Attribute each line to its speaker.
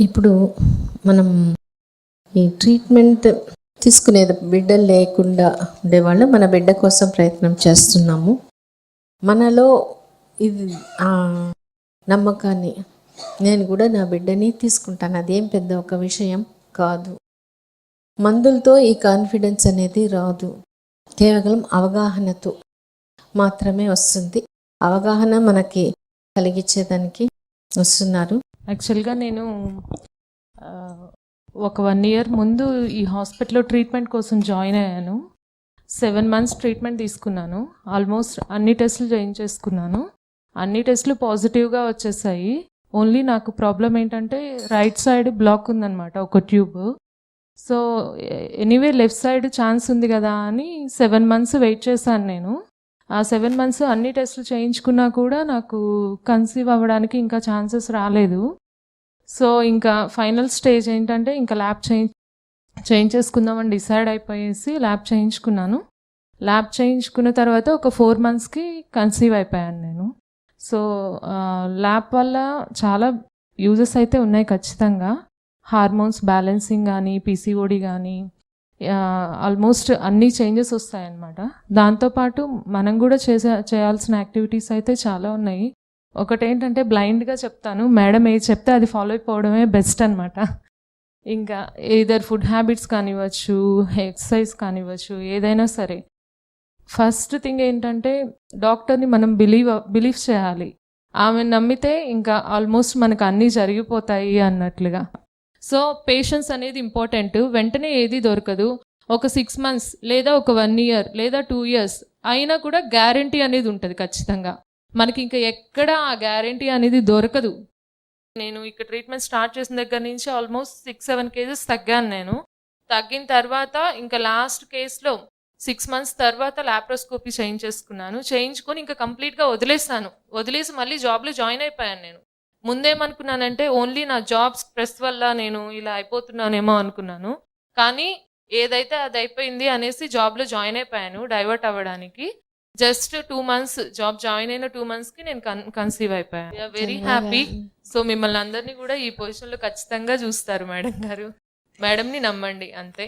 Speaker 1: ఇప్పుడు మనం ఈ ట్రీట్మెంట్ తీసుకునేది బిడ్డలు లేకుండా ఉండేవాళ్ళు మన బిడ్డ కోసం ప్రయత్నం చేస్తున్నాము. మనలో ఇది ఆ నమ్మకాన్ని, నేను కూడా నా బిడ్డని తీసుకుంటాను, అదేం పెద్ద ఒక విషయం కాదు. మందులతో ఈ కాన్ఫిడెన్స్ అనేది రాదు, కేవలం అవగాహనతో మాత్రమే వస్తుంది. అవగాహన మనకి కలిగించేదానికి వస్తున్నారు.
Speaker 2: యాక్చువల్గా నేను ఒక 1 year ముందు ఈ హాస్పిటల్లో ట్రీట్మెంట్ కోసం జాయిన్ అయ్యాను. 7 months ట్రీట్మెంట్ తీసుకున్నాను. ఆల్మోస్ట్ అన్ని టెస్టులు చేయించేసుకున్నాను. అన్ని టెస్టులు పాజిటివ్గా వచ్చేసాయి. ఓన్లీ నాకు ప్రాబ్లం ఏంటంటే రైట్ సైడ్ బ్లాక్ ఉందన్నమాట, ఒక tube. So anyway left side chance ఉంది కదా అని 7 months వెయిట్ చేశాను నేను. ఆ 7 months అన్ని టెస్టులు చేయించుకున్నా కూడా నాకు కన్సీవ్ అవ్వడానికి ఇంకా ఛాన్సెస్ రాలేదు. సో ఇంకా ఫైనల్ స్టేజ్ ఏంటంటే ఇంకా ల్యాబ్ చేయించేసుకుందామని డిసైడ్ అయిపోయేసి ల్యాబ్ చేయించుకున్నాను. ల్యాబ్ చేయించుకున్న తర్వాత ఒక 4 monthsకి కన్సీవ్ అయిపోయాను నేను. సో ల్యాబ్ వల్ల చాలా యూజెస్ అయితే ఉన్నాయి ఖచ్చితంగా. హార్మోన్స్ బ్యాలెన్సింగ్ కానీ, పీసీఓడి కానీ, ఆల్మోస్ట్ అన్ని చేంజెస్ వస్తాయన్నమాట. దాంతోపాటు మనం కూడా చేయాల్సిన యాక్టివిటీస్ అయితే చాలా ఉన్నాయి. ఒకటేంటంటే బ్లైండ్గా చెప్తాను, మేడం ఏది చెప్తే అది ఫాలో అయిపోవడమే బెస్ట్ అనమాట. ఇంకా ఏదర్ ఫుడ్ హ్యాబిట్స్ కానివ్వచ్చు, ఎక్సర్సైజ్ కానివ్వచ్చు, ఏదైనా సరే ఫస్ట్ థింగ్ ఏంటంటే డాక్టర్ని మనం బిలీవ్ చేయాలి. ఆమె నమ్మితే ఇంకా ఆల్మోస్ట్ మనకు అన్నీ జరిగిపోతాయి అన్నట్లుగా. సో పేషెన్స్ అనేది ఇంపార్టెంట్. వెంటనే ఏది దొరకదు. ఒక 6 months లేదా ఒక 1 year లేదా 2 years అయినా కూడా గ్యారంటీ అనేది ఉంటుంది ఖచ్చితంగా. మనకి ఇంకా ఎక్కడ ఆ గ్యారంటీ అనేది దొరకదు. నేను ఇక్కడ ట్రీట్మెంట్ స్టార్ట్ చేసిన దగ్గర నుంచి ఆల్మోస్ట్ 6-7 kgs తగ్గాను నేను. తగ్గిన తర్వాత ఇంకా లాస్ట్ కేసులో 6 months తర్వాత లాప్రోస్కోపీ చేయించుకొని ఇంకా కంప్లీట్గా వదిలేసి మళ్ళీ జాబ్లో జాయిన్ అయిపోయాను నేను. ముందేమనుకున్నానంటే ఓన్లీ నా జాబ్ స్ట్రెస్ వల్ల నేను ఇలా అయిపోతున్నానేమో అనుకున్నాను. కానీ ఏదైతే అది అయిపోయింది అనేసి జాబ్లో జాయిన్ అయిపోయాను డైవర్ట్ అవ్వడానికి. జస్ట్ 2 months జాబ్ జాయిన్ అయిన 2 monthsకి నేను కన్సీవ్ అయిపోయాను. We are very happy. సో మిమ్మల్ని అందరినీ కూడా ఈ పొజిషన్లో ఖచ్చితంగా చూస్తారు మేడం గారు. మేడంని నమ్మండి అంతే.